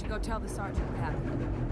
should go tell the sergeant what happened.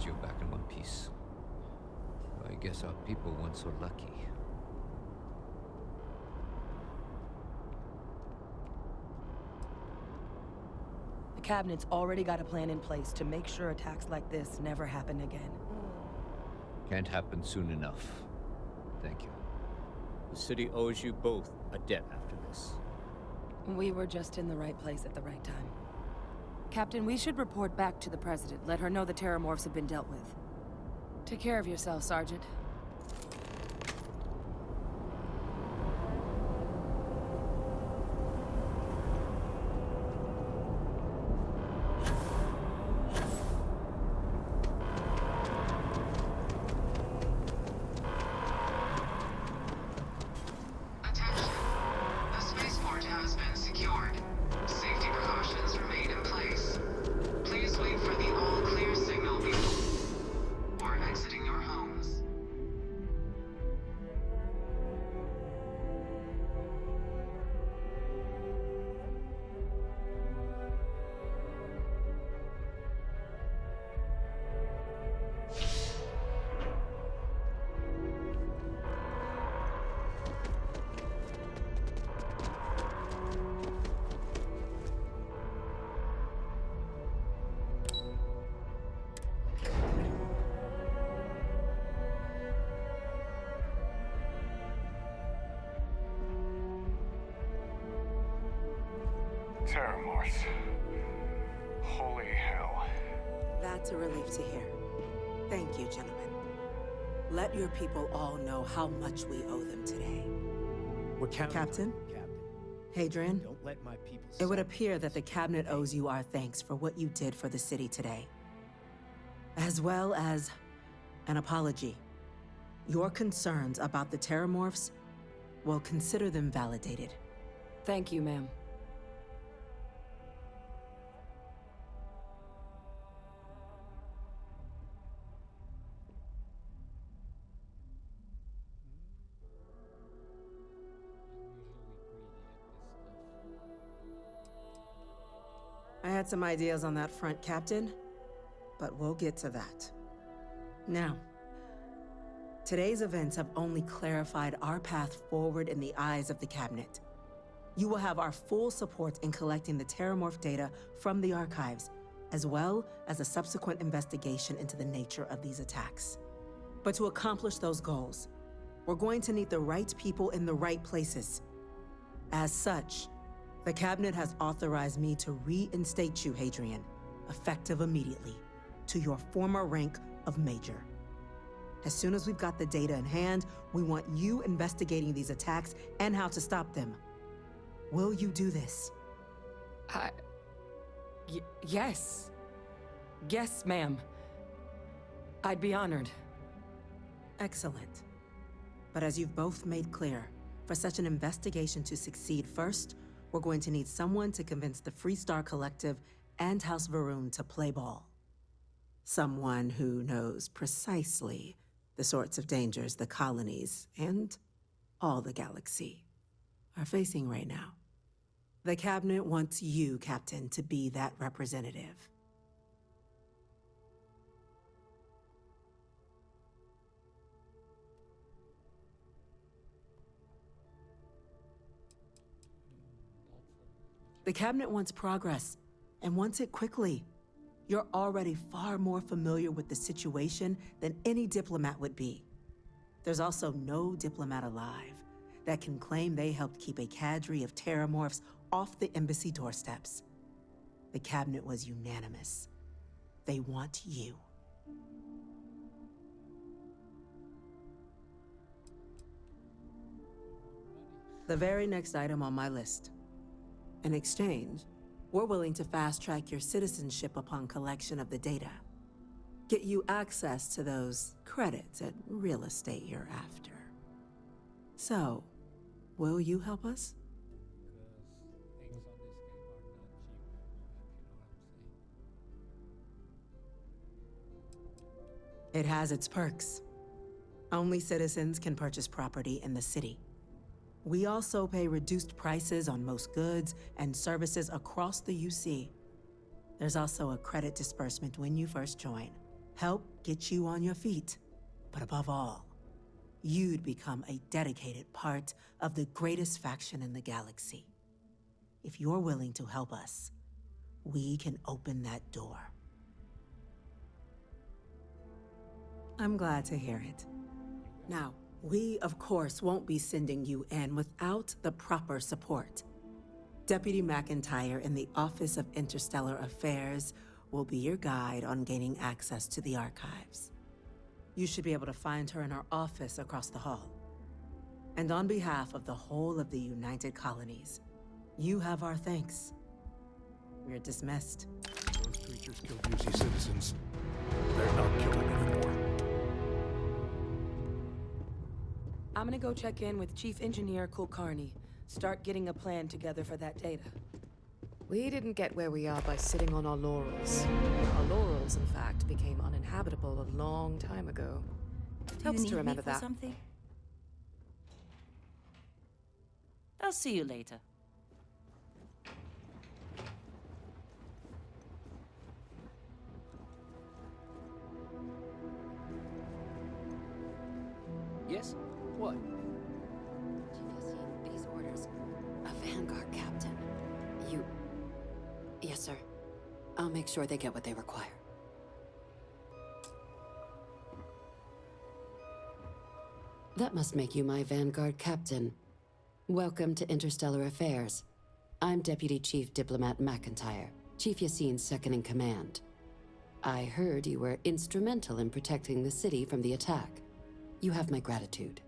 You're back in one piece. I guess our people weren't so lucky. The Cabinet's already got a plan in place to make sure attacks like this never happen again. Can't happen soon enough. Thank you. The city owes you both a debt after this. We were just in the right place at the right time. Captain, we should report back to the President. Let her know the Terramorphs have been dealt with. Take care of yourself, Sergeant. Attention. The spaceport has been secured. Safety precautions remain in place. Please wait for the all-clear signal before exiting your homes. Terramorphs. Holy hell. That's a relief to hear. Thank you, gentlemen. Let your people all know how much we owe them today. We're counting. Captain? Captain. Hadrian, Don't let my people it would suffer. appear that the Cabinet owes you our thanks for what you did for the city today. As well as an apology. Your concerns about the Terramorphs, well, consider them validated. Thank you, ma'am. I had some ideas on that front, Captain, but we'll get to that. Now, Today's events have only clarified our path forward in the eyes of the Cabinet. You will have our full support in collecting the Terramorph data from the archives, as well as a subsequent investigation into the nature of these attacks. But to accomplish those goals, we're going to need the right people in the right places. As such, the Cabinet has authorized me to reinstate you, Hadrian, effective immediately, to your former rank of Major. As soon as we've got the data in hand, we want you investigating these attacks and how to stop them. Will you do this? Yes. Yes, ma'am. I'd be honored. Excellent. But as you've both made clear, for such an investigation to succeed first, we're going to need someone to convince the Freestar Collective and House Varun to play ball. Someone who knows precisely the sorts of dangers the colonies and all the galaxy are facing right now. The Cabinet wants you, Captain, to be that representative. The Cabinet wants progress, and wants it quickly. You're already far more familiar with the situation than any diplomat would be. There's also no diplomat alive that can claim they helped keep a cadre of Terramorphs off the embassy doorsteps. The Cabinet was unanimous. They want you. The very next item on my list. In exchange, we're willing to fast-track your citizenship upon collection of the data. Get you access to those credits and real estate you're after. So, will you help us? Because things on this game are not cheap, if you know what I'm saying. It has its perks. Only citizens can purchase property in the city. We also pay reduced prices on most goods and services across the UC. There's also a credit disbursement when you first join. Help get you on your feet. But above all, you'd become a dedicated part of the greatest faction in the galaxy. If you're willing to help us, we can open that door. I'm glad to hear it. Now, we, of course, won't be sending you in without the proper support. Deputy McIntyre in the Office of Interstellar Affairs will be your guide on gaining access to the archives. You should be able to find her in her office across the hall. And on behalf of the whole of the United Colonies, you have our thanks. We're dismissed. Those creatures killed UC citizens. They're not killing anymore. I'm gonna go check in with Chief Engineer Kulkarni. Start getting a plan together for that data. We didn't get where we are by sitting on our laurels. Our laurels, in fact, became uninhabitable a long time ago. Helps to remember that. Something? I'll see you later. Yes? What? These orders. A Vanguard captain. You... Yes, sir. I'll make sure they get what they require. That must make you my Vanguard captain. Welcome to Interstellar Affairs. I'm Deputy Chief Diplomat McIntyre, Chief Yassine's second-in-command. I heard you were instrumental in protecting the city from the attack. You have my gratitude.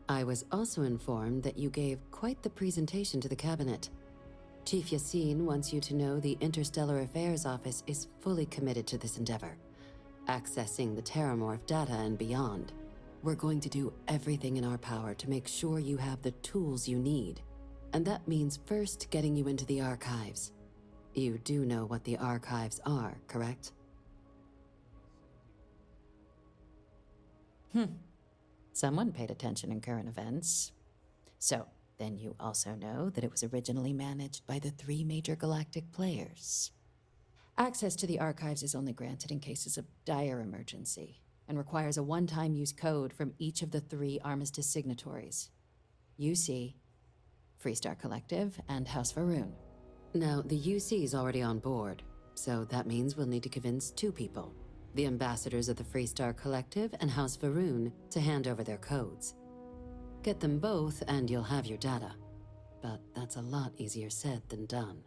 I was also informed that you gave quite the presentation to the cabinet. Chief Yassine wants you to know the Interstellar Affairs Office is fully committed to this endeavor, accessing the Terramorph data and beyond. We're going to do everything in our power to make sure you have the tools you need. And that means first getting you into the archives. You do know what the archives are, correct? Someone paid attention in current events. So, then you also know that it was originally managed by the 3 major galactic players. Access to the archives is only granted in cases of dire emergency. and requires a one-time use code from each of the 3 Armistice signatories. UC, Freestar Collective, and House Varoon. Now, the UC is already on board, so that means we'll need to convince 2 people. The ambassadors of the Freestar Collective and House Varoon to hand over their codes. Get them both and you'll have your data. But that's a lot easier said than done.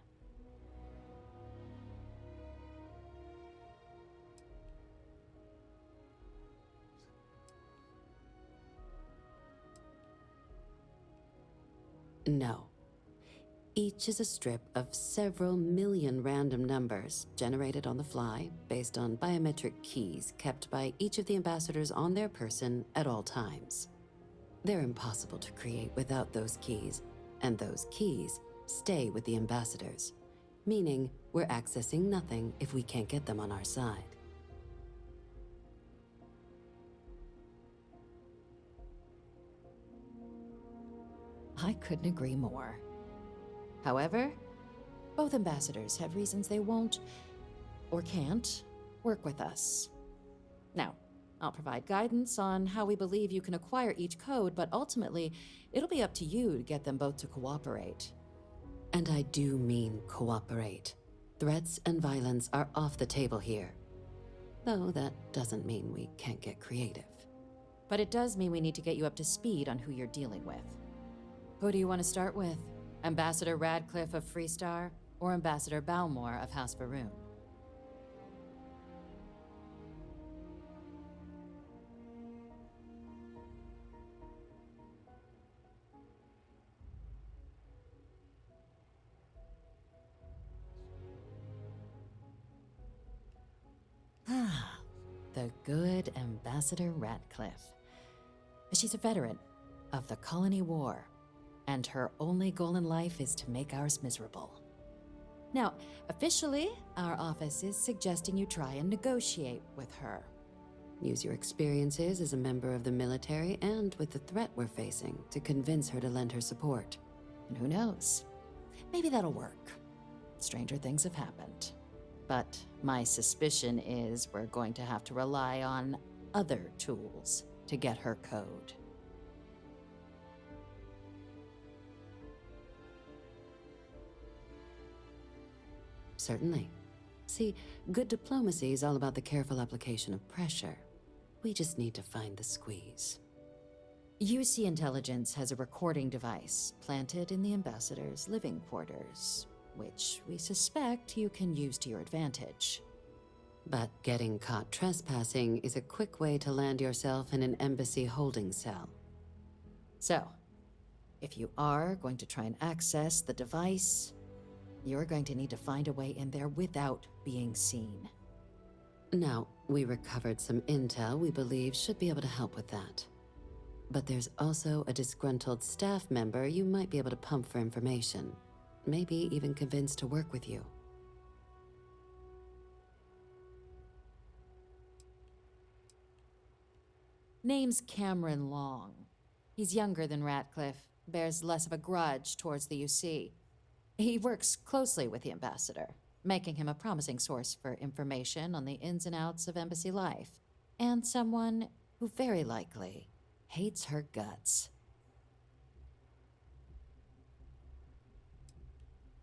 No. Each is a strip of several million random numbers generated on the fly based on biometric keys kept by each of the ambassadors on their person at all times. They're impossible to create without those keys, and those keys stay with the ambassadors, meaning we're accessing nothing if we can't get them on our side. I couldn't agree more. However, both ambassadors have reasons they won't, or can't, work with us. Now, I'll provide guidance on how we believe you can acquire each code, but ultimately, it'll be up to you to get them both to cooperate. And I do mean cooperate. Threats and violence are off the table here. Though that doesn't mean we can't get creative. But it does mean we need to get you up to speed on who you're dealing with. Who do you want to start with? Ambassador Radcliffe of Freestar, or Ambassador Balmore of House Varoon? Ah, the good Ambassador Radcliffe. She's a veteran of the Colony War, and her only goal in life is to make ours miserable. Now, officially, our office is suggesting you try and negotiate with her. Use your experiences as a member of the military and with the threat we're facing to convince her to lend her support. And who knows? Maybe that'll work. Stranger things have happened. But my suspicion is we're going to have to rely on other tools to get her code. Certainly. See, good diplomacy is all about the careful application of pressure. We just need to find the squeeze. UC Intelligence has a recording device planted in the ambassador's living quarters, which we suspect you can use to your advantage. But getting caught trespassing is a quick way to land yourself in an embassy holding cell. So, if you are going to try and access the device, you're going to need to find a way in there without being seen. Now, we recovered some intel we believe should be able to help with that. But there's also a disgruntled staff member you might be able to pump for information. Maybe even convince to work with you. Name's Cameron Long. He's younger than Ratcliffe, bears less of a grudge towards the UC. He works closely with the ambassador, making him a promising source for information on the ins and outs of embassy life, and someone who very likely hates her guts.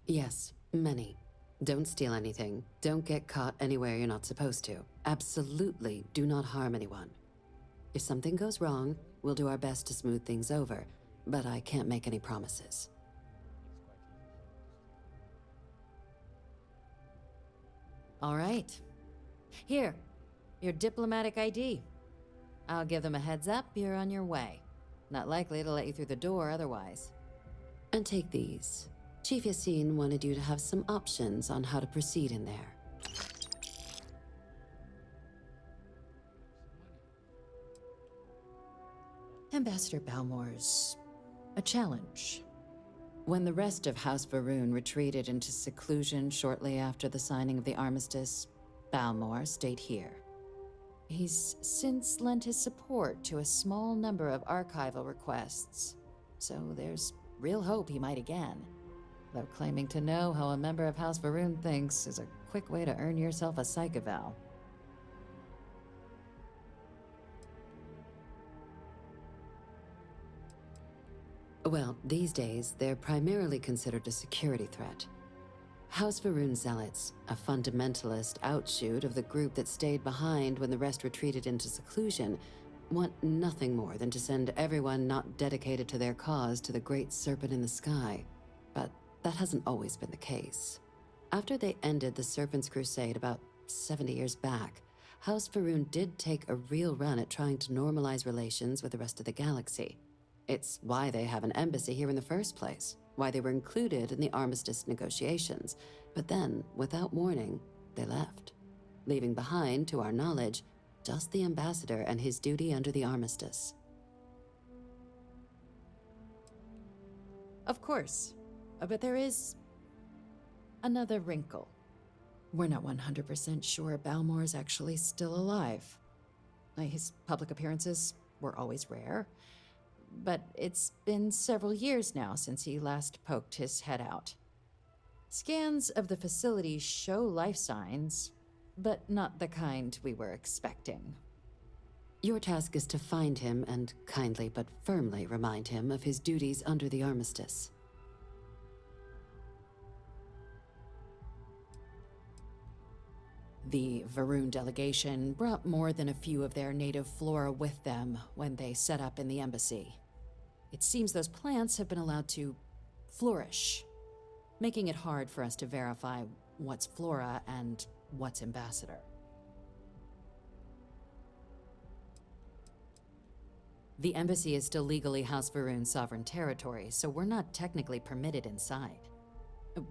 Yes, many. Don't steal anything. Don't get caught anywhere you're not supposed to. Absolutely do not harm anyone. If something goes wrong, we'll do our best to smooth things over, but I can't make any promises. All right. Here, your diplomatic ID. I'll give them a heads up you're on your way. Not likely to let you through the door otherwise. And take these. Chief Yassine wanted you to have some options on how to proceed in there. Ambassador Balmore's a challenge. When the rest of House Varoon retreated into seclusion shortly after the signing of the armistice, Balmore stayed here. He's since lent his support to a small number of archival requests, so there's real hope he might again. Though claiming to know how a member of House Varoon thinks is a quick way to earn yourself a psych eval. Well, these days, they're primarily considered a security threat. House Varun Zealots, a fundamentalist outshoot of the group that stayed behind when the rest retreated into seclusion, want nothing more than to send everyone not dedicated to their cause to the great serpent in the sky. But that hasn't always been the case. After they ended the Serpent's Crusade about 70 years back, House Varun did take a real run at trying to normalize relations with the rest of the galaxy. It's why they have an embassy here in the first place, why they were included in the armistice negotiations. But then, without warning, they left, leaving behind, to our knowledge, just the ambassador and his duty under the armistice. Of course. But there is another wrinkle. We're not 100% sure Balmore's actually still alive. His public appearances were always rare, but it's been several years now since he last poked his head out. Scans of the facility show life signs, but not the kind we were expecting. Your task is to find him and kindly but firmly remind him of his duties under the armistice. The Varun delegation brought more than a few of their native flora with them when they set up in the embassy. It seems those plants have been allowed to flourish, making it hard for us to verify what's flora and what's ambassador. The embassy is still legally House Varun's sovereign territory, so we're not technically permitted inside.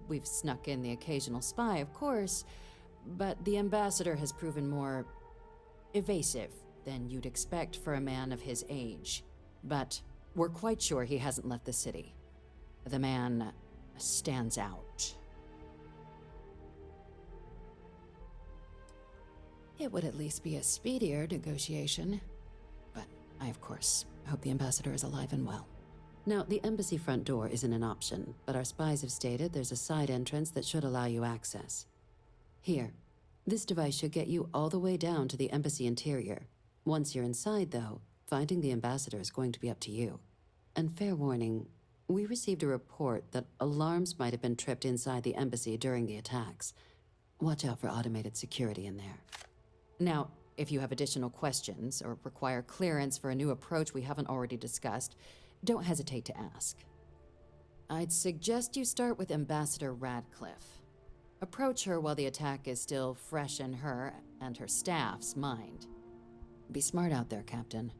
We've snuck in the occasional spy, of course, but the ambassador has proven more evasive than you'd expect for a man of his age. But we're quite sure he hasn't left the city. The man stands out. It would at least be a speedier negotiation. But I, of course, hope the ambassador is alive and well. Now, the embassy front door isn't an option, but our spies have stated there's a side entrance that should allow you access. Here, this device should get you all the way down to the embassy interior. Once you're inside, though, finding the ambassador is going to be up to you. And fair warning, we received a report that alarms might have been tripped inside the embassy during the attacks. Watch out for automated security in there. Now, if you have additional questions or require clearance for a new approach we haven't already discussed, don't hesitate to ask. I'd suggest you start with Ambassador Radcliffe. Approach her while the attack is still fresh in her and her staff's mind. Be smart out there, Captain.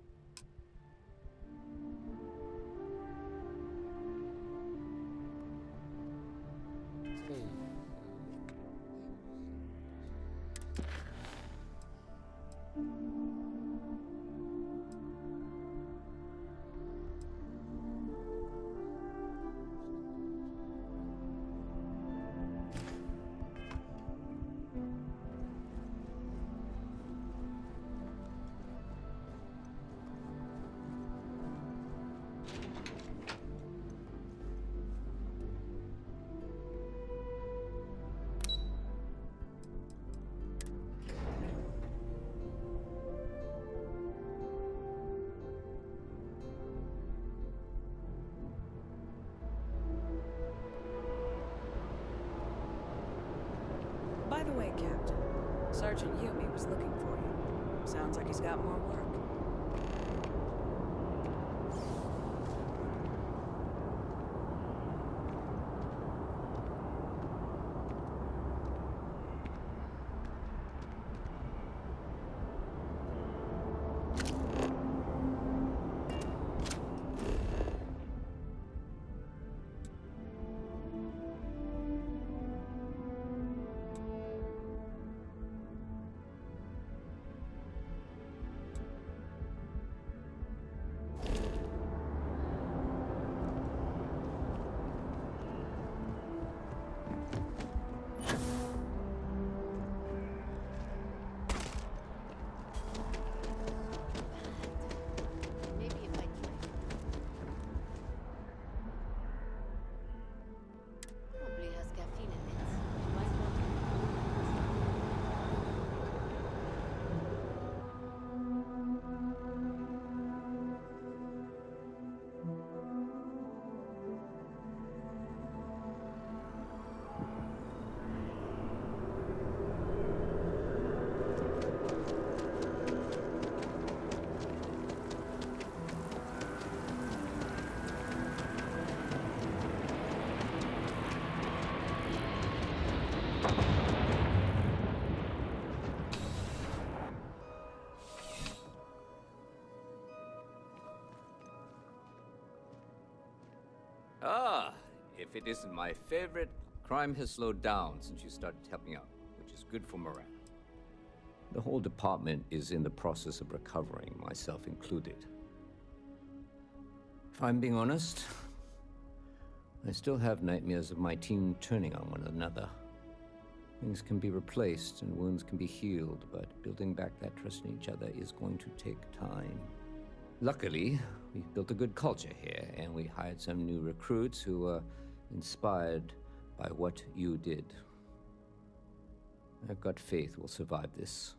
By the way, Captain, Sergeant Yumi was looking for you. Sounds like he's got more work. if it isn't my favorite, crime has slowed down since you started helping out, which is good for morale. The whole department is in the process of recovering, myself included. If I'm being honest, I still have nightmares of my team turning on one another. Things can be replaced and wounds can be healed, but building back that trust in each other is going to take time. Luckily, we've built a good culture here, and we hired some new recruits who were inspired by what you did. I've got faith we'll survive this.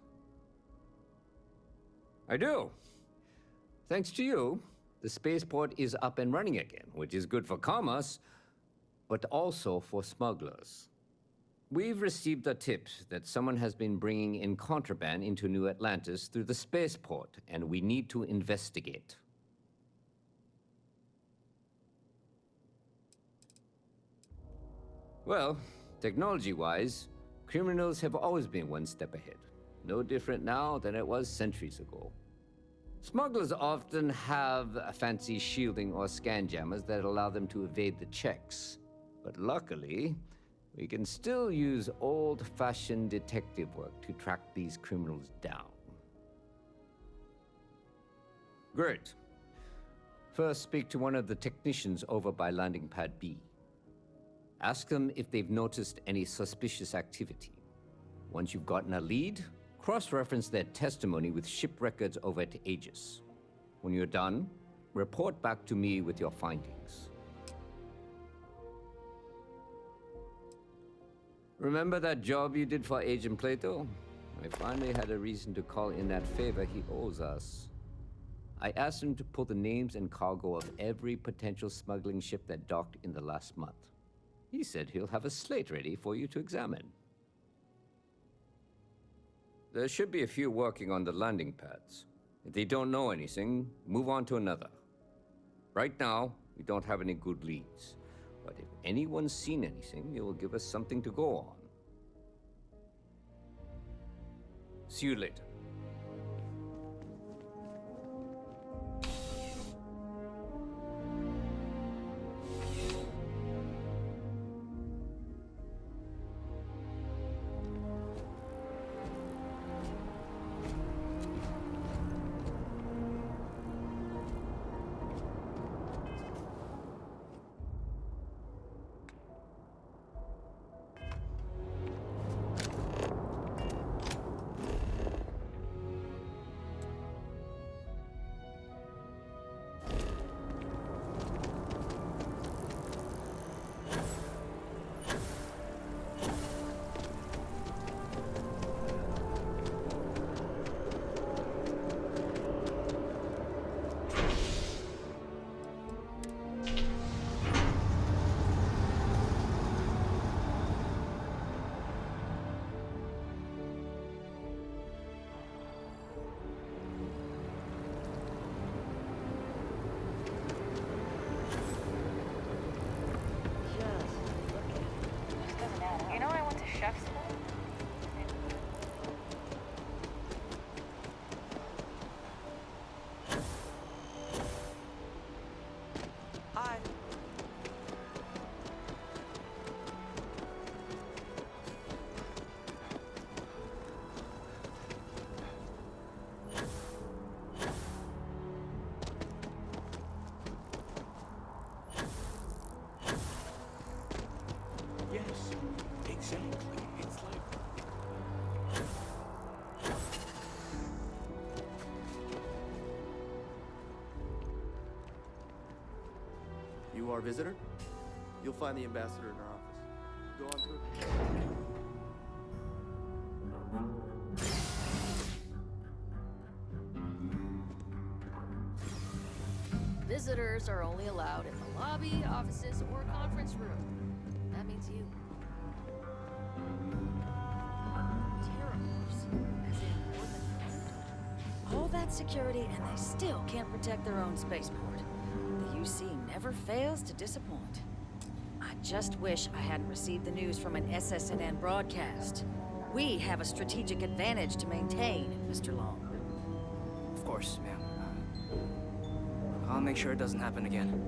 I do. Thanks to you, the spaceport is up and running again, which is good for commerce, but also for smugglers. We've received a tip that someone has been bringing in contraband into New Atlantis through the spaceport, and we need to investigate. Well, technology-wise, criminals have always been one step ahead. No different now than it was centuries ago. Smugglers often have fancy shielding or scan jammers that allow them to evade the checks. But luckily, we can still use old-fashioned detective work to track these criminals down. Great. First, speak to one of the technicians over by landing pad B. Ask them if they've noticed any suspicious activity. Once you've gotten a lead, cross-reference their testimony with ship records over at Aegis. When you're done, report back to me with your findings. Remember that job you did for Agent Plato? I finally had a reason to call in that favor he owes us. I asked him to pull the names and cargo of every potential smuggling ship that docked in the last month. He said he'll have a slate ready for you to examine. There should be a few working on the landing pads. If they don't know anything, move on to another. Right now, we don't have any good leads. But if anyone's seen anything, it will give us something to go on. See you later. You know I went to chef school? Hi. Yes, exactly. It's like... You our visitor? You'll find the ambassador in our office. Go on through. Visitors are only allowed in the lobby, offices, or conference room. That means you. Terramorphs, as in more than one. All that security, and they still can't protect their own spaceport. The UC never fails to disappoint. I just wish I hadn't received the news from an SSNN broadcast. We have a strategic advantage to maintain, Mr. Long. Of course, ma'am. I'll make sure it doesn't happen again.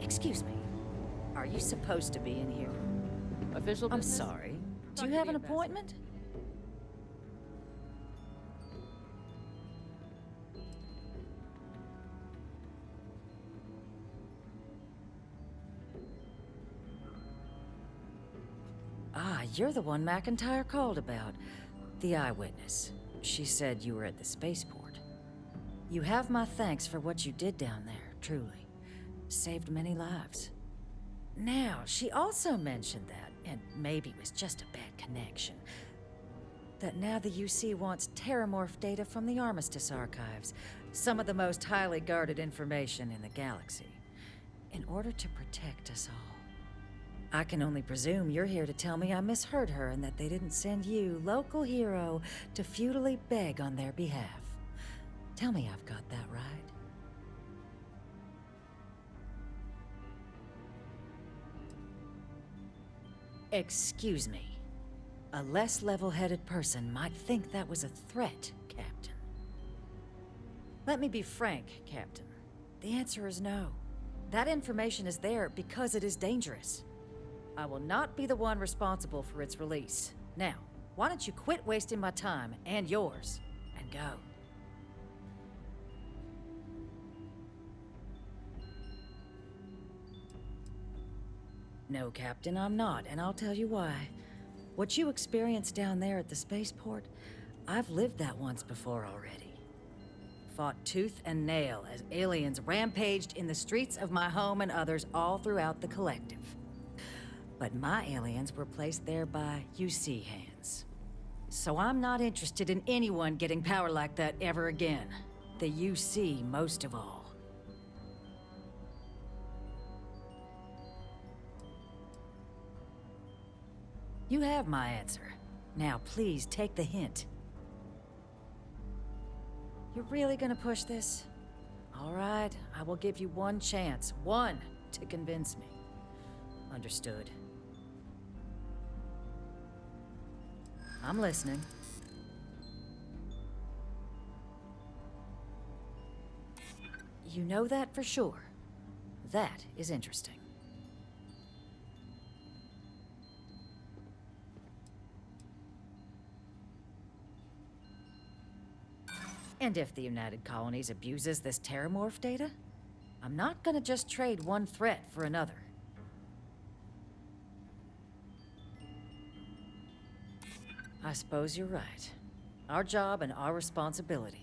Excuse me. Are you supposed to be in here? Official I'm business? sorry. Do Talk you to have the an ambassador. appointment? Ah, you're the one McIntyre called about. The eyewitness. She said you were at the spaceport. You have my thanks for what you did down there, truly. Saved many lives. Now, she also mentioned that, and maybe it was just a bad connection, that now the UC wants terramorph data from the Armistice archives, some of the most highly guarded information in the galaxy, in order to protect us all. I can only presume you're here to tell me I misheard her and that they didn't send you, local hero, to futilely beg on their behalf. Tell me I've got that right. Excuse me. A less level-headed person might think that was a threat, Captain. Let me be frank, Captain. The answer is no. That information is there because it is dangerous. I will not be the one responsible for its release. Now, why don't you quit wasting my time and yours, and go? No, Captain, I'm not, and I'll tell you why. What you experienced down there at the spaceport, I've lived that once before already. Fought tooth and nail as aliens rampaged in the streets of my home and others all throughout the collective. But my aliens were placed there by UC hands. So I'm not interested in anyone getting power like that ever again. The UC most of all. You have my answer. Now please take the hint. You're really gonna push this? All right, I will give you one chance. One to convince me. Understood. I'm listening. You know that for sure. That is interesting. And if the United Colonies abuses this terramorph data, I'm not gonna just trade one threat for another. I suppose you're right. Our job and our responsibility.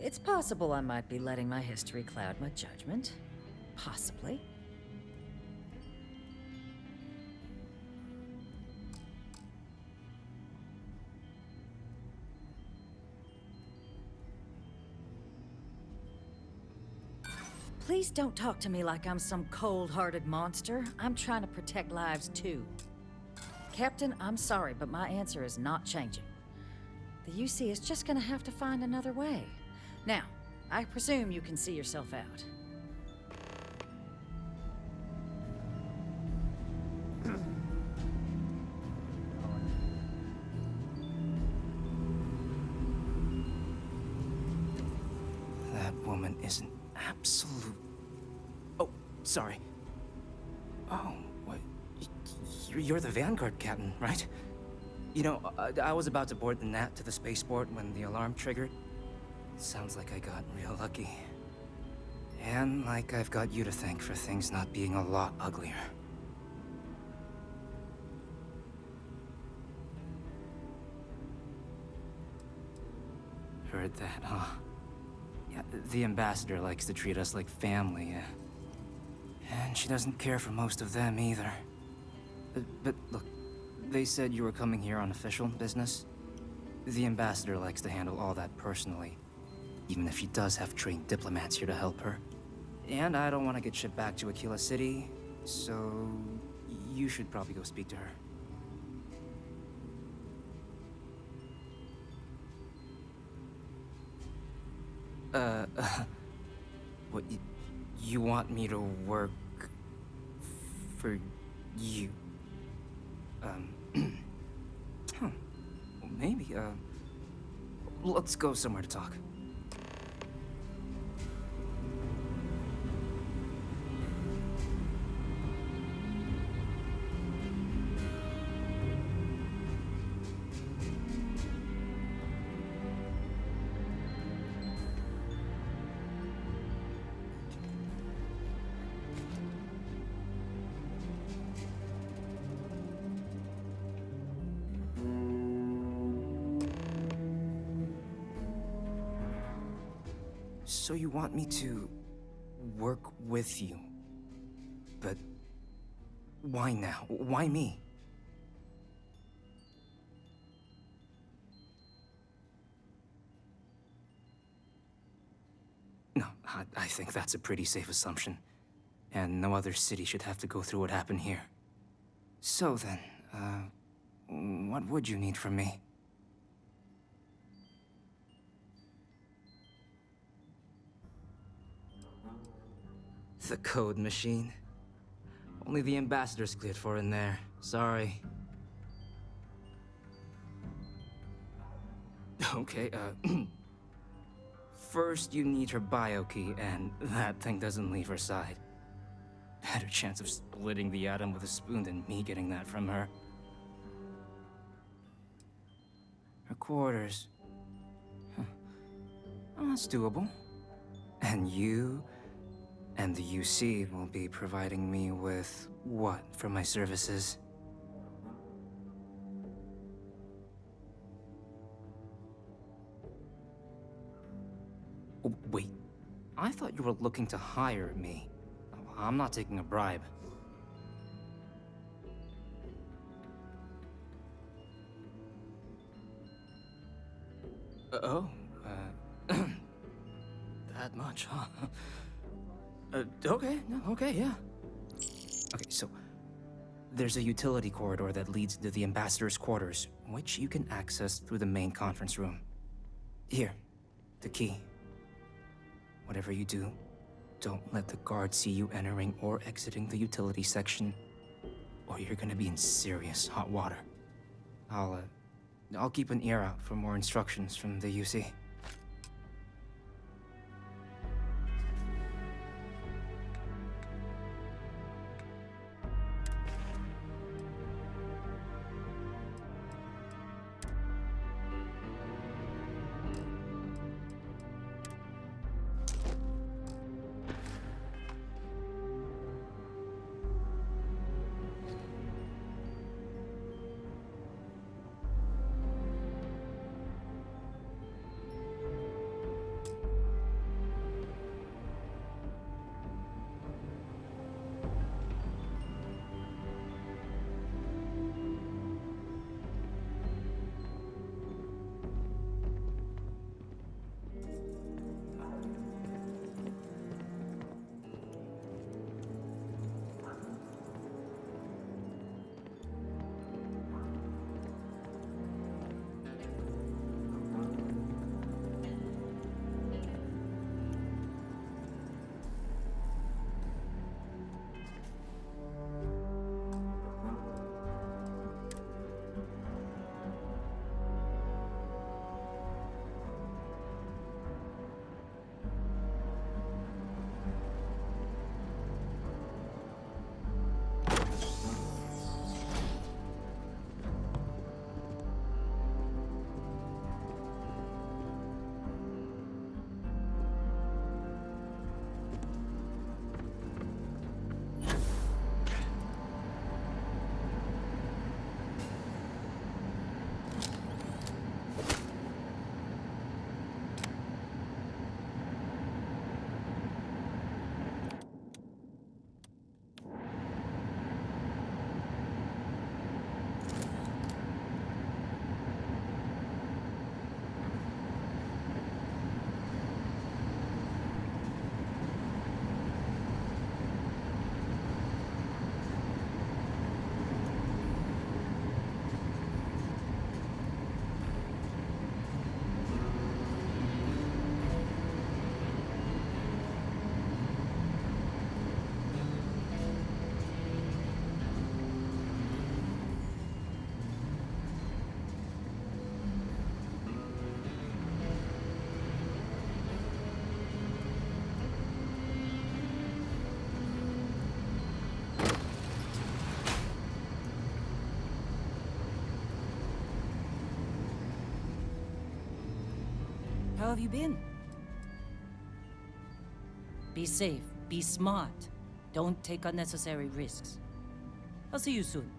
It's possible I might be letting my history cloud my judgment. Possibly. Please don't talk to me like I'm some cold-hearted monster. I'm trying to protect lives too. Captain, I'm sorry, but my answer is not changing. The UC is just gonna have to find another way. Now, I presume you can see yourself out. That woman is an absolute... Oh, sorry. Oh, what? You're the Vanguard captain, right? You know, I was about to board the Nat to the spaceport when the alarm triggered. Sounds like I got real lucky. And like I've got you to thank for things not being a lot uglier. Heard that, huh? Yeah, the ambassador likes to treat us like family, and she doesn't care for most of them either. But look, they said you were coming here on official business. The ambassador likes to handle all that personally, even if she does have trained diplomats here to help her. And I don't want to get shipped back to Aquila City, so you should probably go speak to her. What, you want me to work for you? Huh. Well, maybe, let's go somewhere to talk. So you want me to work with you? But why now? Why me? No, I think that's a pretty safe assumption. And no other city should have to go through what happened here. So then, what would you need from me? The code machine. Only the ambassador's cleared for in there. Sorry. Okay, first you need her bio key, and that thing doesn't leave her side. Better chance of splitting the atom with a spoon than me getting that from her. Her quarters. Huh. Oh, that's doable. And you and the UC will be providing me with what for my services? Oh, wait, I thought you were looking to hire me. I'm not taking a bribe. That much, huh? Okay, no, okay, yeah. Okay, so there's a utility corridor that leads to the ambassador's quarters, which you can access through the main conference room. Here, the key. Whatever you do, don't let the guards see you entering or exiting the utility section, or you're gonna be in serious hot water. I'll keep an ear out for more instructions from the UC. How have you been? Be safe. Be smart. Don't take unnecessary risks. I'll see you soon.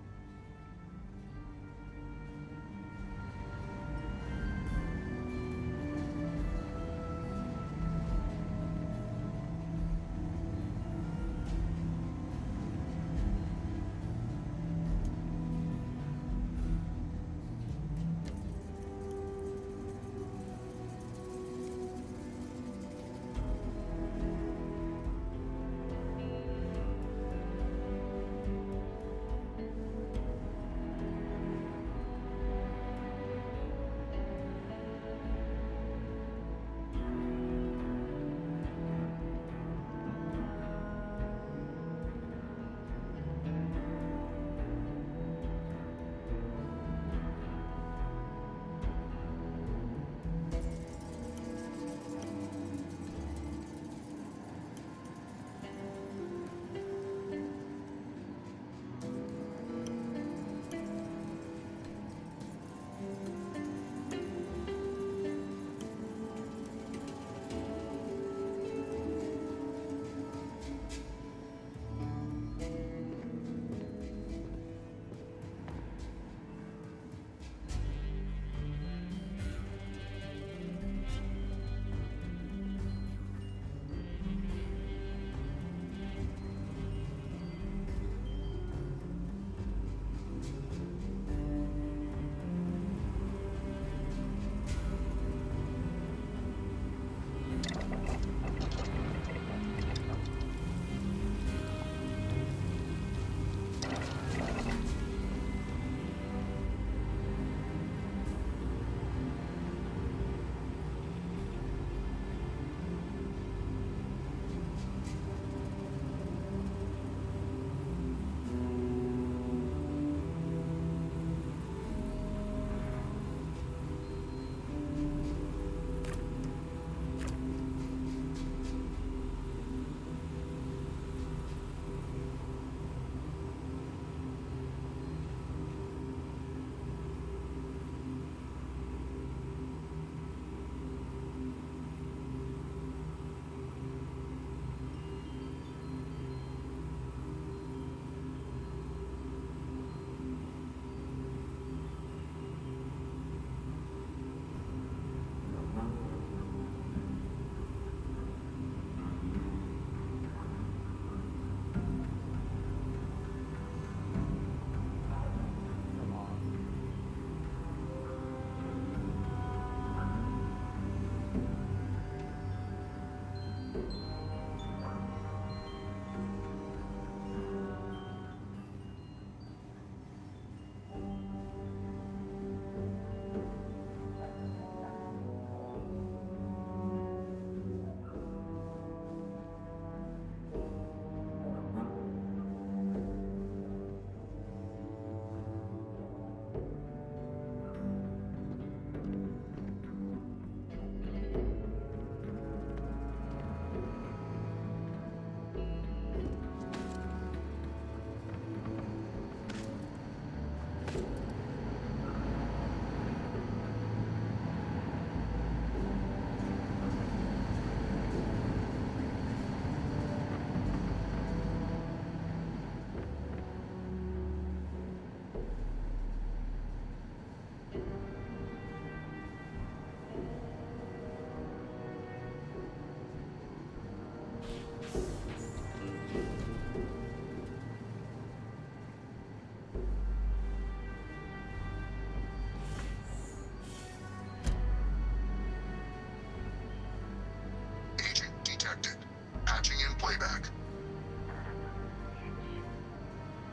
playback.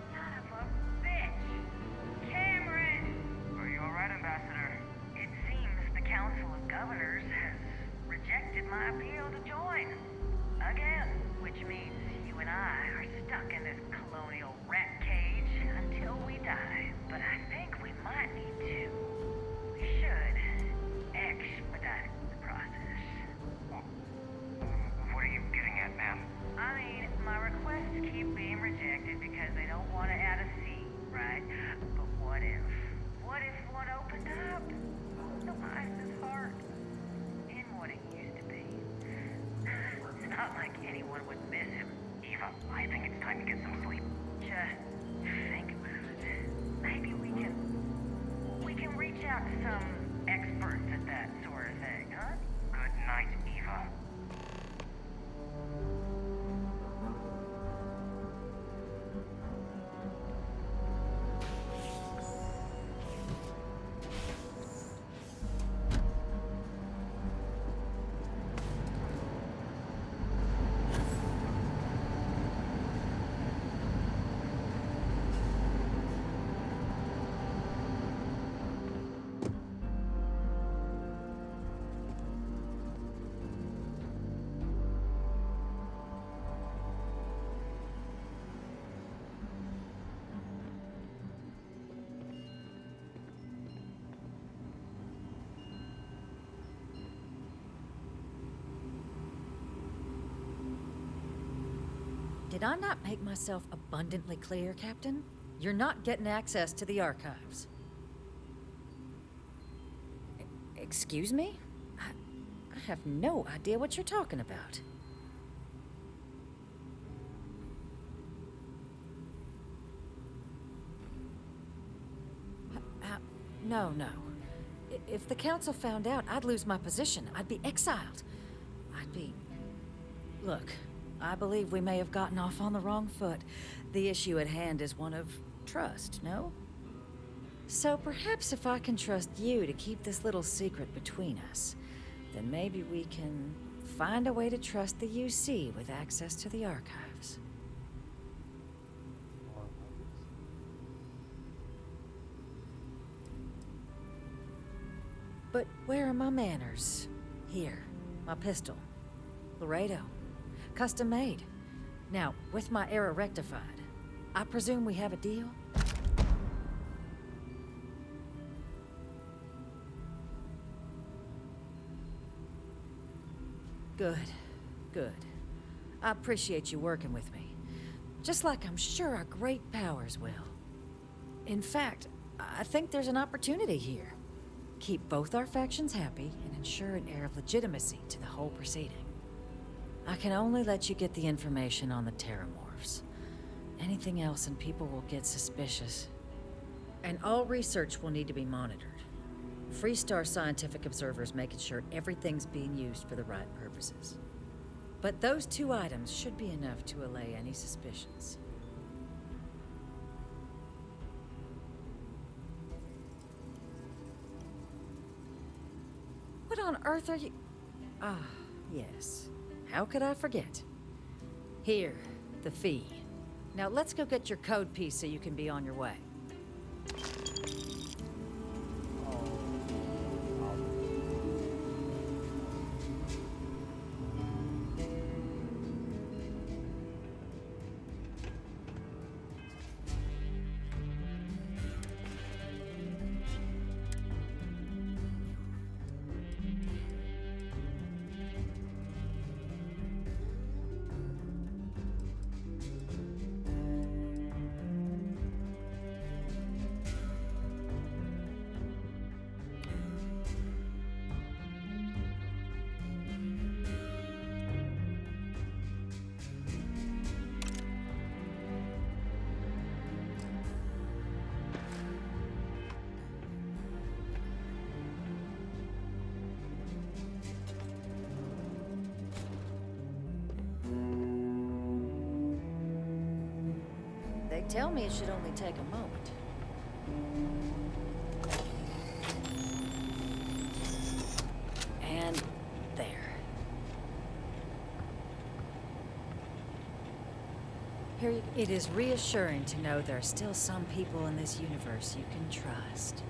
Son of a bitch! Cameron! Are you alright, Ambassador? It seems the Council of Governors has rejected my appeal to join. Again. Which means you and I are stuck in this colonial rat cage until we die. But I think we might need to. We should expedite the process. What are you getting at, ma'am? I mean, my requests keep being rejected because they don't want to add a seat, right? But what if one opened up? The nicest heart. In what anyone would miss him. Eva, I think it's time to get some sleep. Just think about it. Maybe we can reach out to some experts at that sort of thing, huh? Good night, Eva. Did I not make myself abundantly clear, Captain? You're not getting access to the archives. Excuse me? I have no idea what you're talking about. No. If the Council found out, I'd lose my position. I'd be exiled. Look, I believe we may have gotten off on the wrong foot. The issue at hand is one of trust, no? So perhaps if I can trust you to keep this little secret between us, then maybe we can find a way to trust the UC with access to the archives. But where are my manners? Here, my pistol. Laredo. Custom made. Now, with my error rectified, I presume we have a deal? Good. I appreciate you working with me. Just like I'm sure our great powers will. In fact, I think there's an opportunity here. Keep both our factions happy and ensure an air of legitimacy to the whole proceeding. I can only let you get the information on the Terramorphs. Anything else and people will get suspicious. And all research will need to be monitored. Freestar scientific observers making sure everything's being used for the right purposes. But those two items should be enough to allay any suspicions. What on earth are you... Ah, yes. How could I forget? Here, the fee. Now let's go get your code piece so you can be on your way. They tell me it should only take a moment. And there. Here you go. It is reassuring to know there are still some people in this universe you can trust.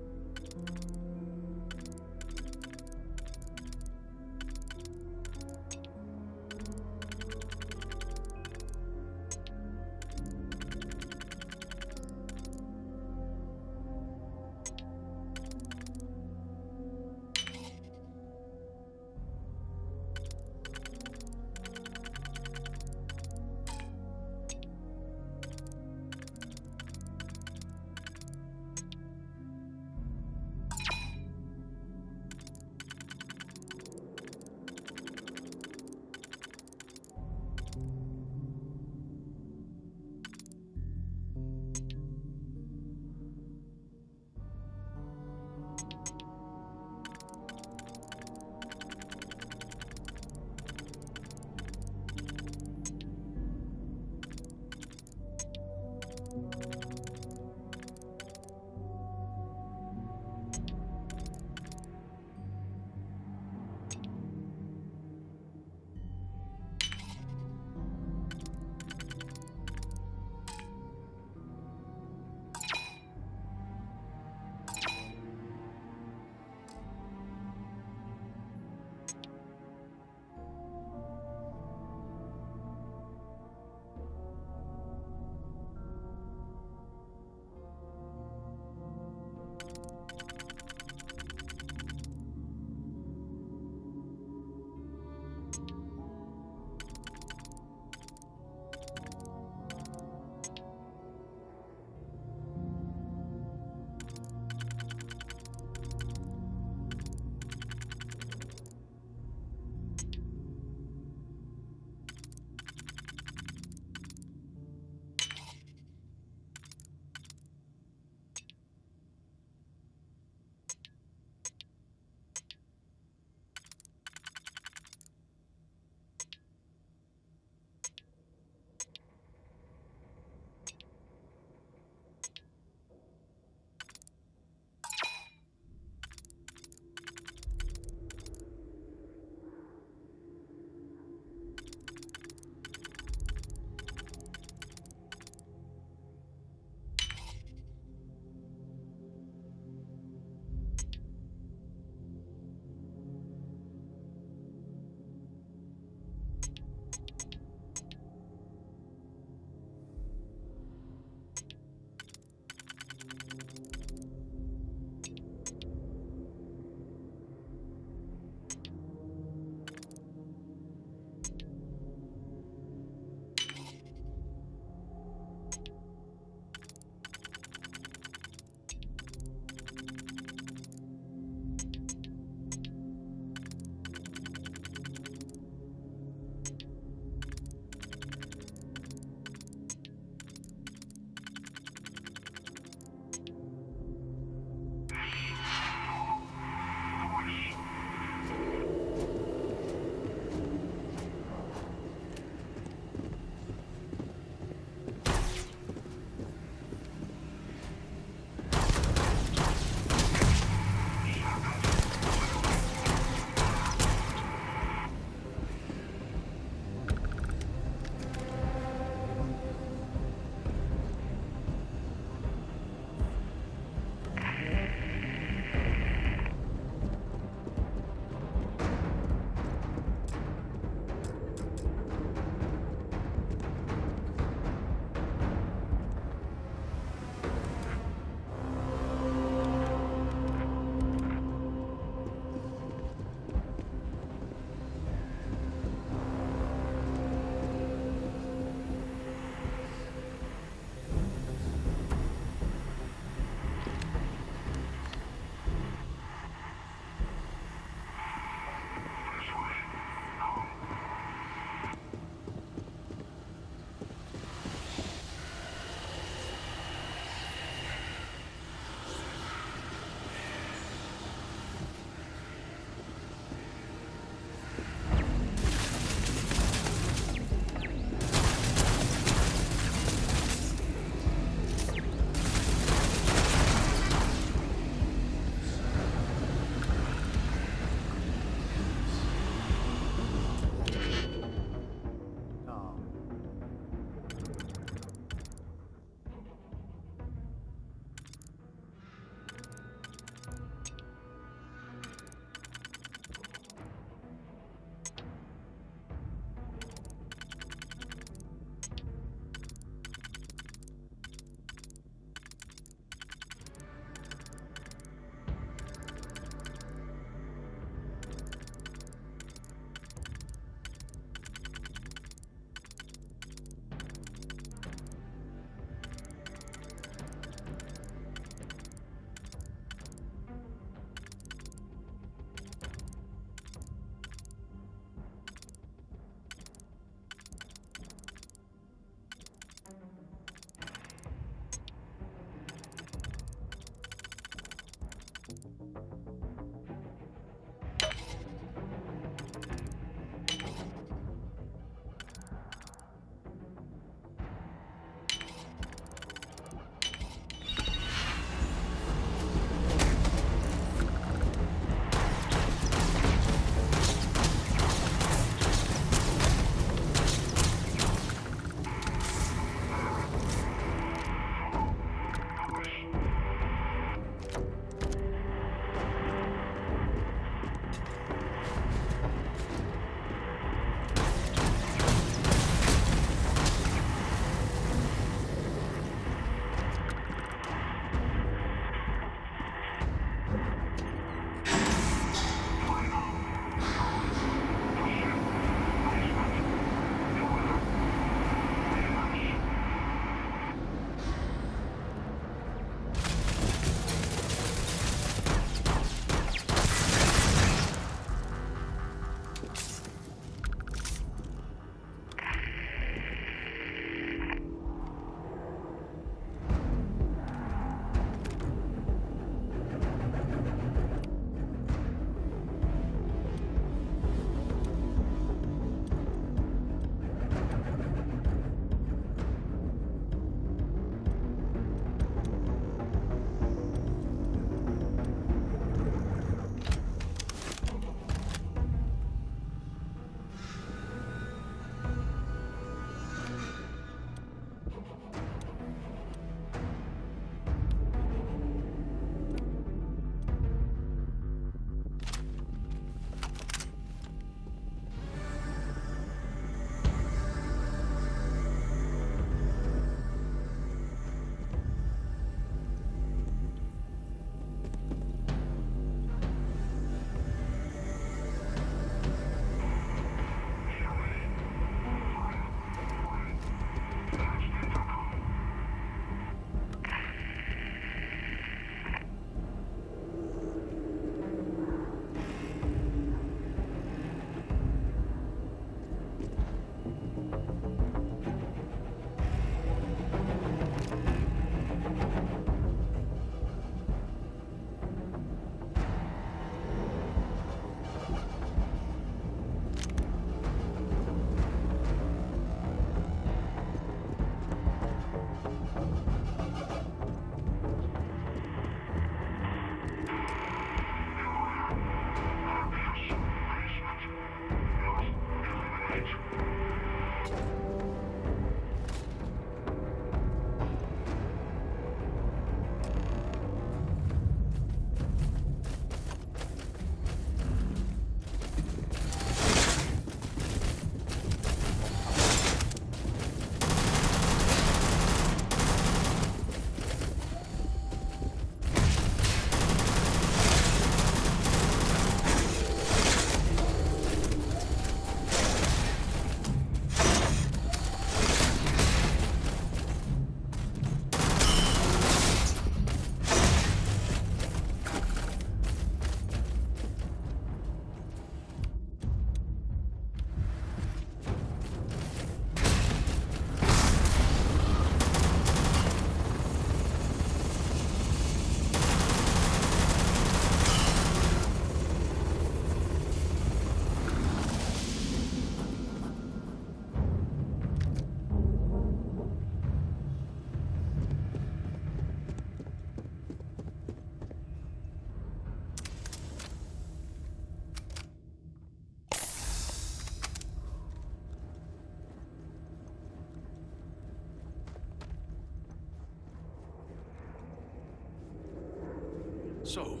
So,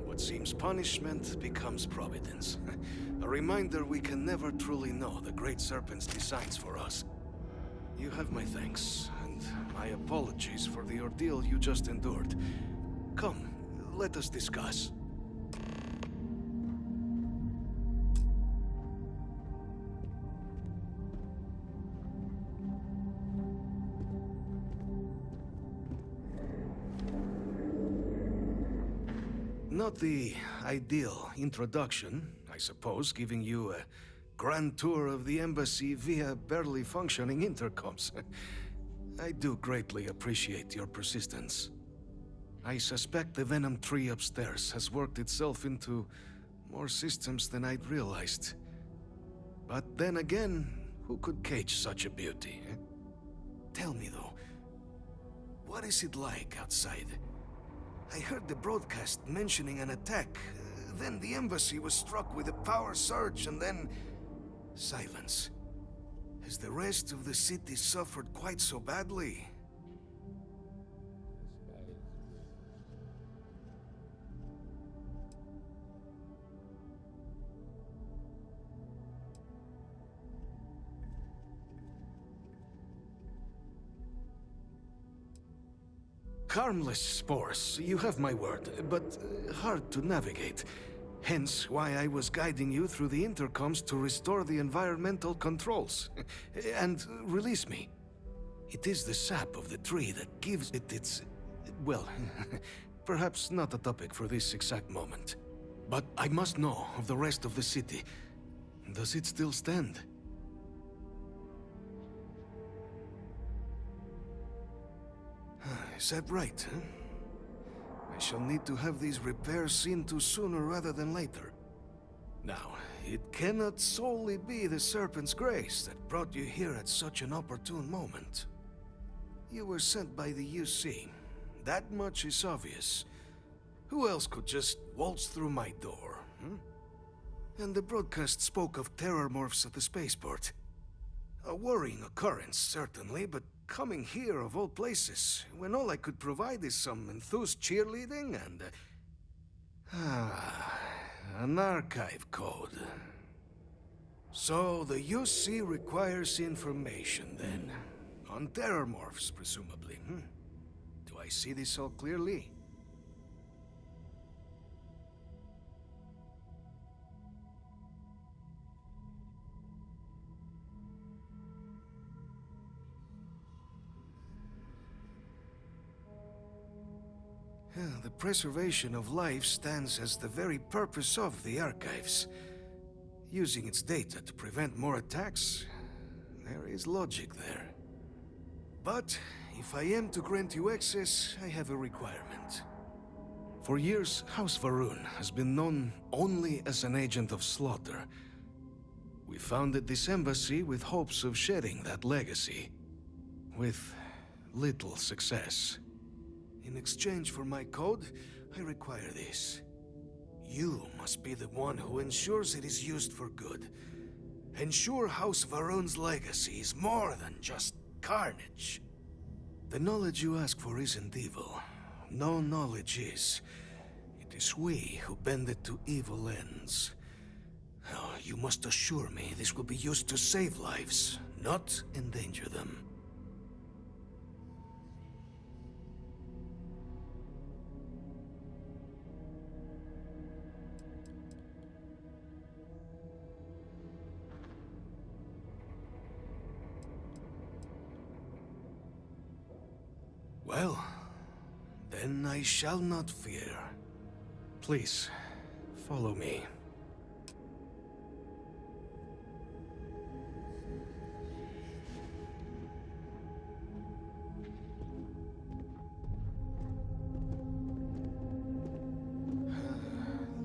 what seems punishment becomes providence. A reminder we can never truly know the Great Serpent's designs for us. You have my thanks, and my apologies for the ordeal you just endured. Come, let us discuss. Not the ideal introduction, I suppose, giving you a grand tour of the embassy via barely functioning intercoms. I do greatly appreciate your persistence. I suspect the Venom tree upstairs has worked itself into more systems than I'd realized. But then again, who could cage such a beauty? Tell me though, what is it like outside? I heard the broadcast mentioning an attack. Then the embassy was struck with a power surge, and then silence. Has the rest of the city suffered quite so badly? Harmless spores, you have my word, but hard to navigate. Hence why I was guiding you through the intercoms to restore the environmental controls. And release me. It is the sap of the tree that gives it its... well, perhaps not a topic for this exact moment. But I must know of the rest of the city. Does it still stand? Is that right, huh? I shall need to have these repairs seen to sooner rather than later. Now, it cannot solely be the Serpent's grace that brought you here at such an opportune moment. You were sent by the UC. That much is obvious. Who else could just waltz through my door, And the broadcast spoke of terror morphs at the spaceport. A worrying occurrence, certainly, but coming here of all places, when all I could provide is some enthused cheerleading and... an archive code. So the UC requires information, then. On terror morphs, presumably, Do I see this all clearly? The preservation of life stands as the very purpose of the archives. Using its data to prevent more attacks, there is logic there. But if I am to grant you access, I have a requirement. For years, House Varun has been known only as an agent of slaughter. We founded this embassy with hopes of shedding that legacy. With little success. In exchange for my code, I require this. You must be the one who ensures it is used for good. Ensure House Varun's legacy is more than just carnage. The knowledge you ask for isn't evil. No knowledge is. It is we who bend it to evil ends. Oh, you must assure me this will be used to save lives, not endanger them. Well, then I shall not fear. Please, follow me.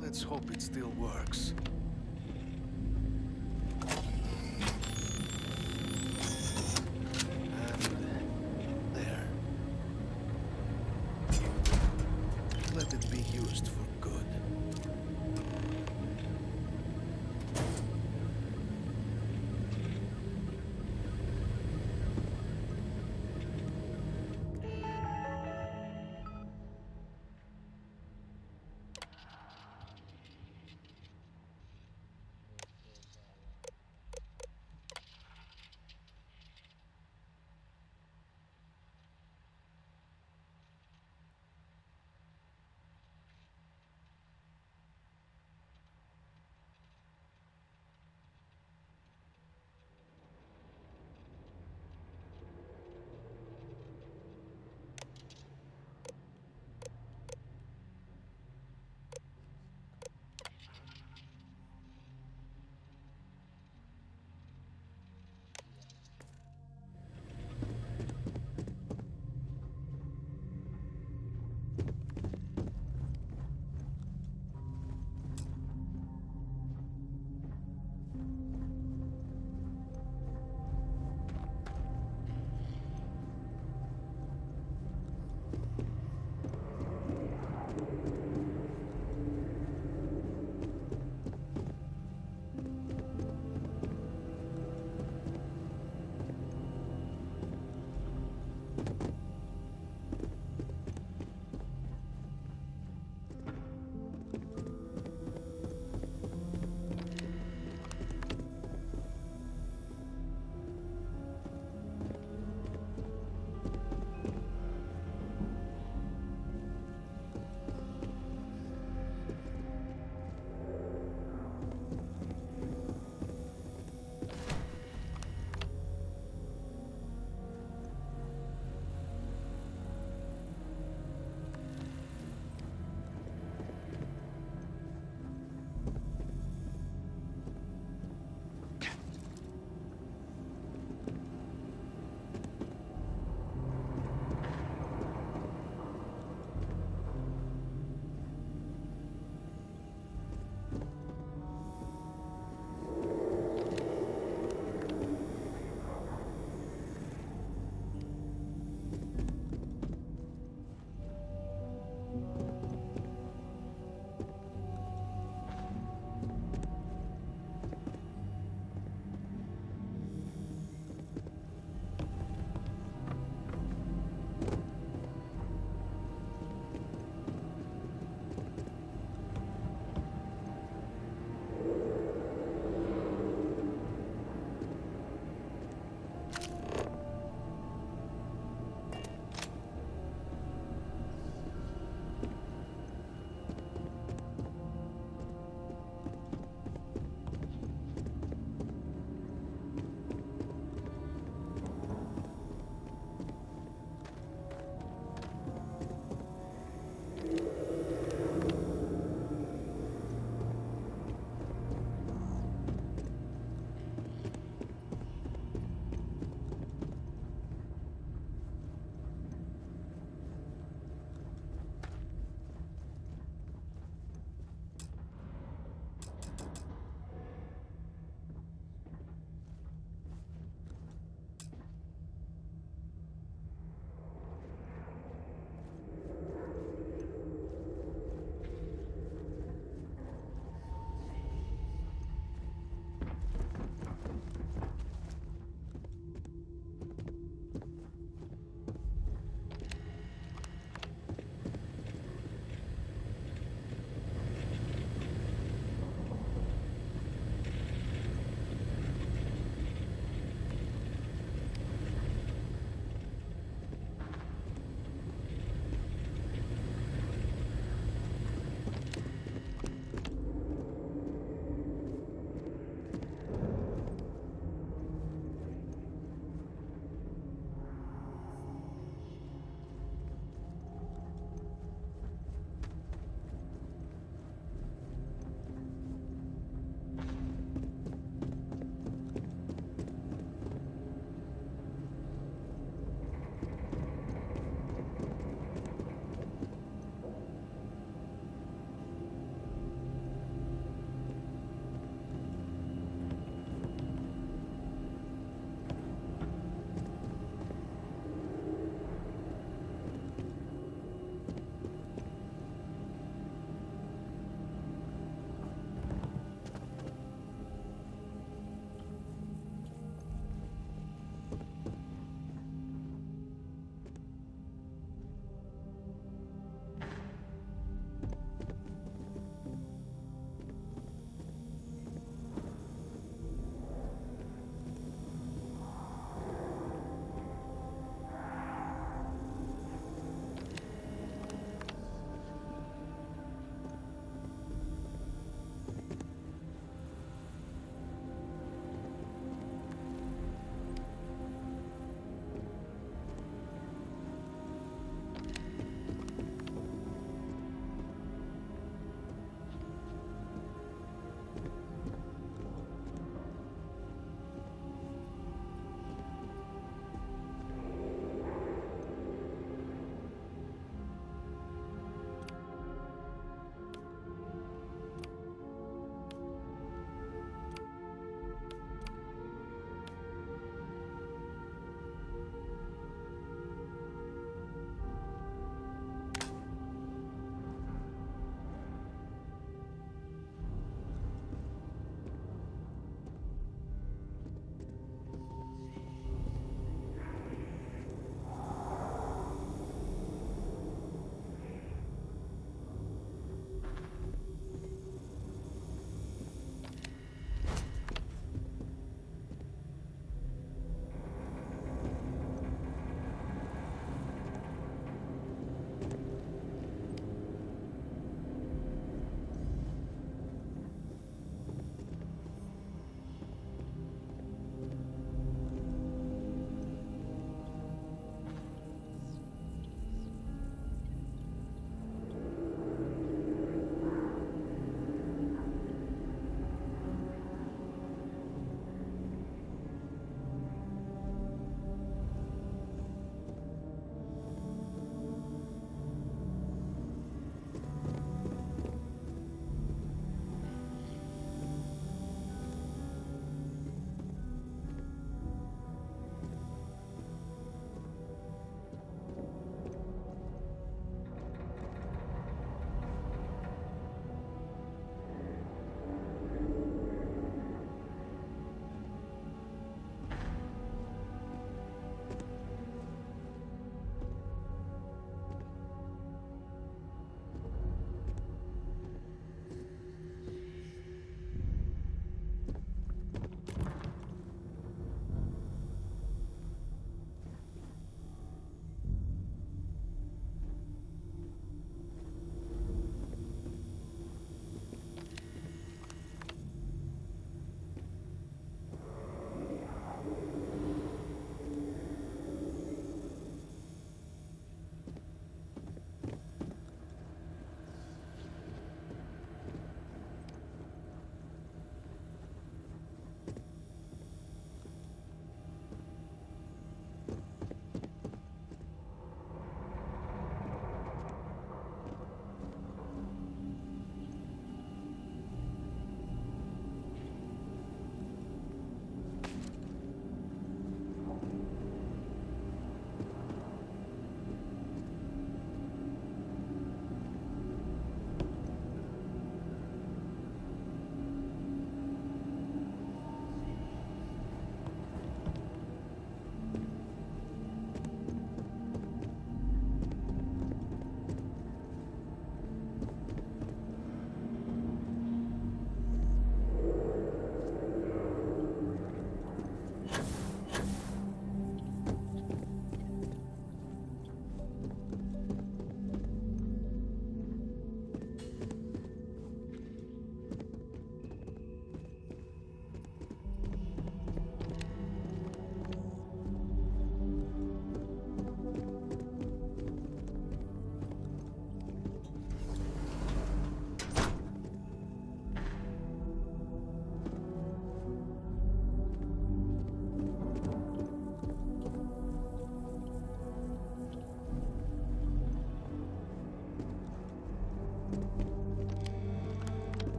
Let's hope it still works. Let it be used for good.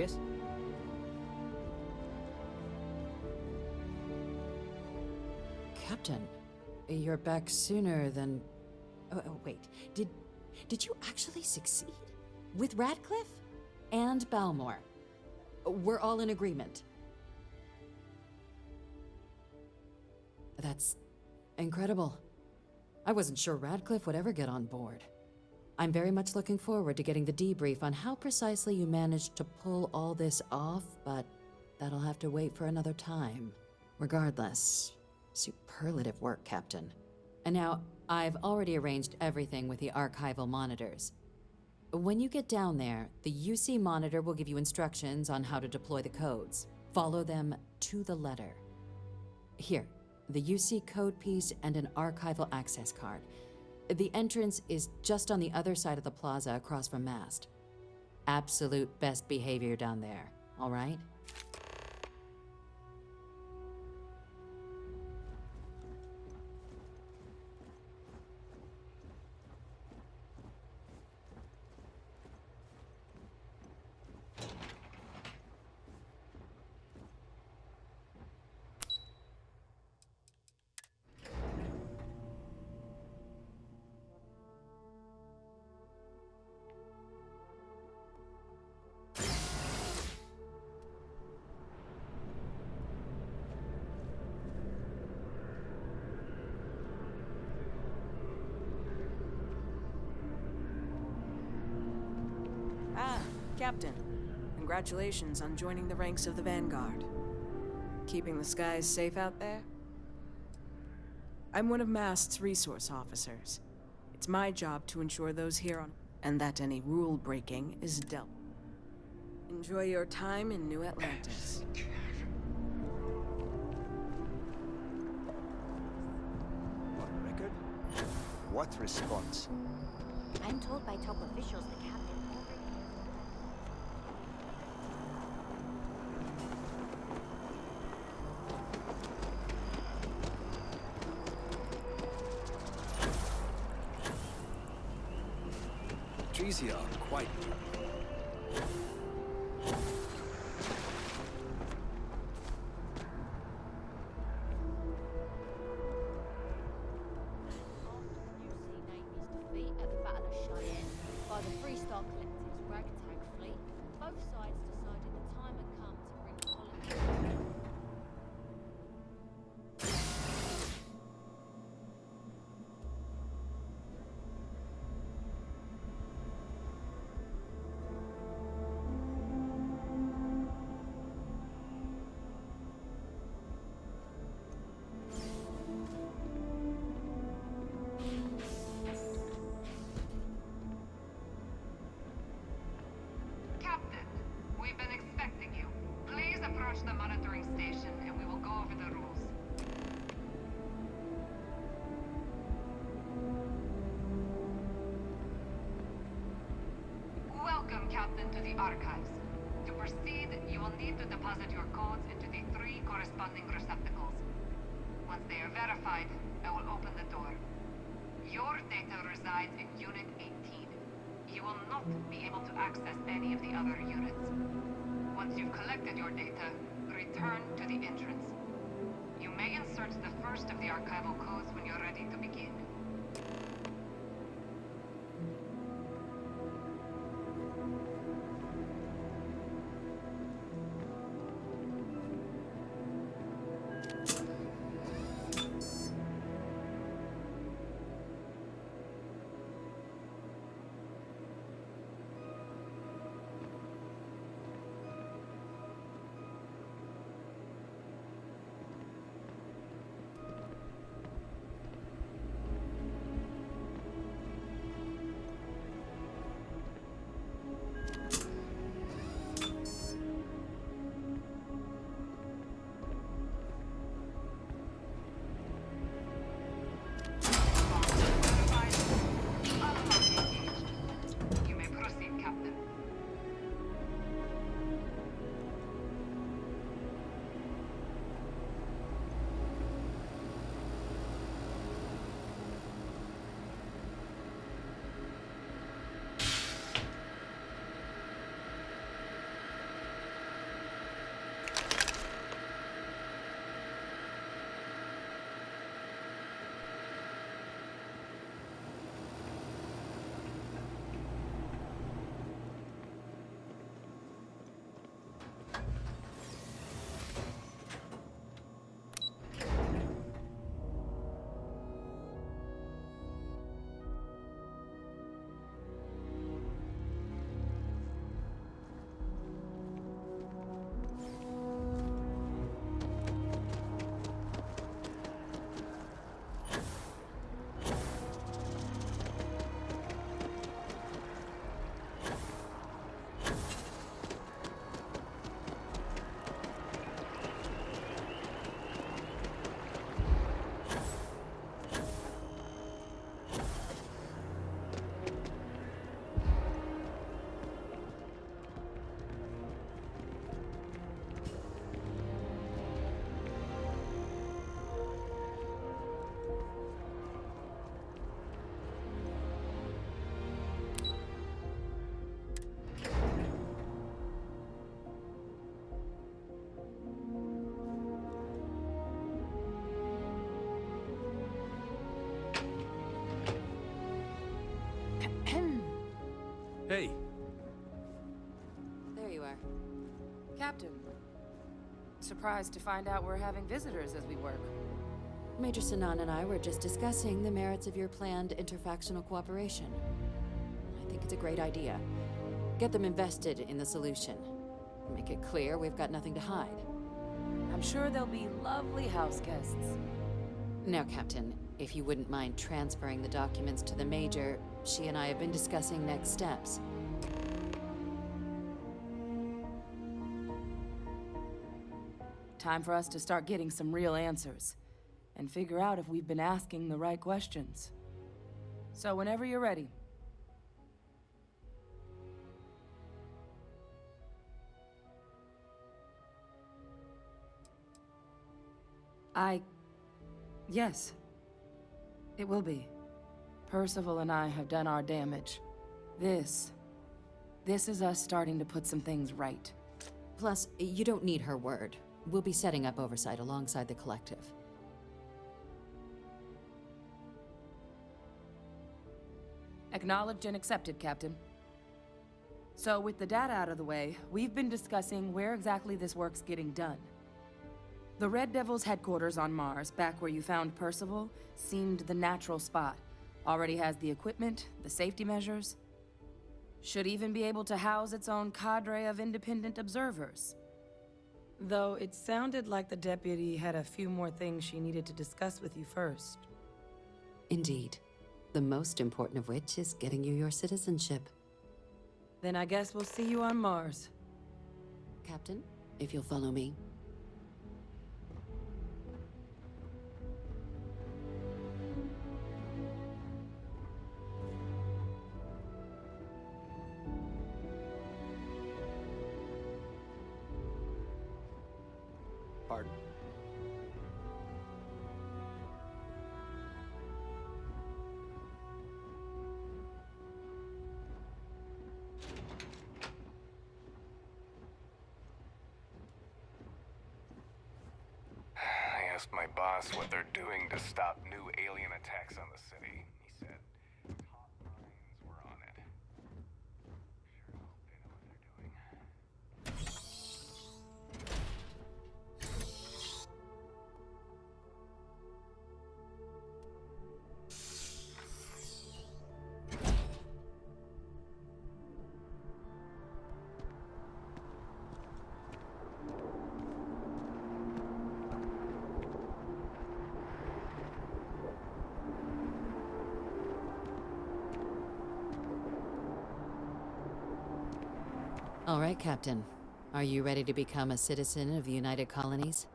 Yes? Captain, you're back sooner than... wait. Did you actually succeed? With Radcliffe? And Balmore? We're all in agreement. That's incredible. I wasn't sure Radcliffe would ever get on board. I'm very much looking forward to getting the debrief on how precisely you managed to pull all this off, but that'll have to wait for another time. Regardless, superlative work, Captain. And now, I've already arranged everything with the archival monitors. When you get down there, the UC monitor will give you instructions on how to deploy the codes. Follow them to the letter. Here, the UC code piece and an archival access card. The entrance is just on the other side of the plaza across from Mast. Absolute best behavior down there, all right? Captain, congratulations on joining the ranks of the Vanguard. Keeping the skies safe out there? I'm one of Mast's resource officers. It's my job to ensure those here on... and that any rule breaking is dealt. Enjoy your time in New Atlantis. On record? What response? I'm told by top officials the captain Trees here are quite... by the Freestar Collective's ragtag fleet, both sides decided the time had come to bring politics. The monitoring station, and we will go over the rules. Welcome, Captain, to the archives. To proceed, you will need to deposit your codes into the 3 corresponding receptacles. Once they are verified, I will open the door. Your data resides in Unit 18. You will not be able to access any of the other units. Once you've collected your data, return to the entrance. You may insert the first of the archival codes when you're ready to begin. Hey. There you are. Captain. Surprised to find out we're having visitors as we work. Major Sinan and I were just discussing the merits of your planned interfactional cooperation. I think it's a great idea. Get them invested in the solution. Make it clear we've got nothing to hide. I'm sure they'll be lovely house guests. Now, Captain, if you wouldn't mind transferring the documents to the Major, she and I have been discussing next steps. Time for us to start getting some real answers, and figure out if we've been asking the right questions. So whenever you're ready. Yes. It will be. Percival and I have done our damage. This is us starting to put some things right. Plus, you don't need her word. We'll be setting up oversight alongside the collective. Acknowledged and accepted, Captain. So with the data out of the way, we've been discussing where exactly this work's getting done. The Red Devil's headquarters on Mars, back where you found Percival, seemed the natural spot. Already has the equipment, the safety measures. Should even be able to house its own cadre of independent observers. Though it sounded like the deputy had a few more things she needed to discuss with you first. Indeed. The most important of which is getting you your citizenship. Then I guess we'll see you on Mars. Captain, if you'll follow me. Pardon? I asked my boss what they're doing to stop new alien attacks on the city. He said top minds were on it. Sure hope they know what they're doing. All right, Captain. Are you ready to become a citizen of the United Colonies?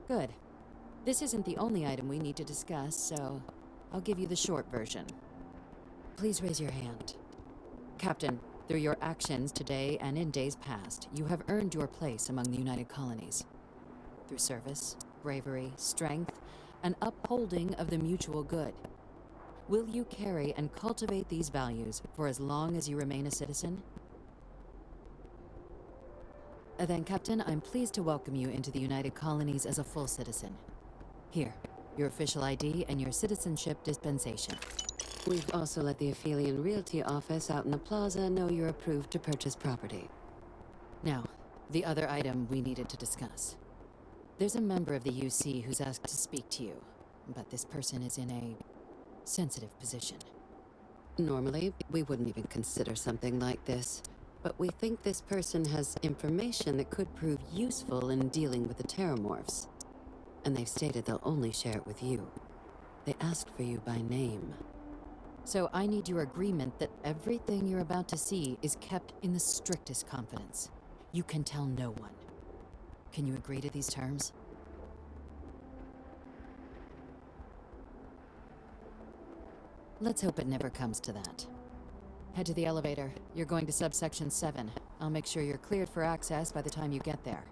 Good. This isn't the only item we need to discuss, so I'll give you the short version. Please raise your hand. Captain, through your actions today and in days past, you have earned your place among the United Colonies. Through service, bravery, strength, and upholding of the mutual good. Will you carry and cultivate these values for as long as you remain a citizen? Then, Captain, I'm pleased to welcome you into the United Colonies as a full citizen. Here, your official ID and your citizenship dispensation. We've also let the Aphelion Realty office out in the plaza know you're approved to purchase property. Now, the other item we needed to discuss. There's a member of the UC who's asked to speak to you, but this person is in a sensitive position. Normally, we wouldn't even consider something like this, but we think this person has information that could prove useful in dealing with the Terramorphs. And they've stated they'll only share it with you. They asked for you by name. So I need your agreement that everything you're about to see is kept in the strictest confidence. You can tell no one. Can you agree to these terms? Let's hope it never comes to that. Head to the elevator. You're going to subsection 7. I'll make sure you're cleared for access by the time you get there.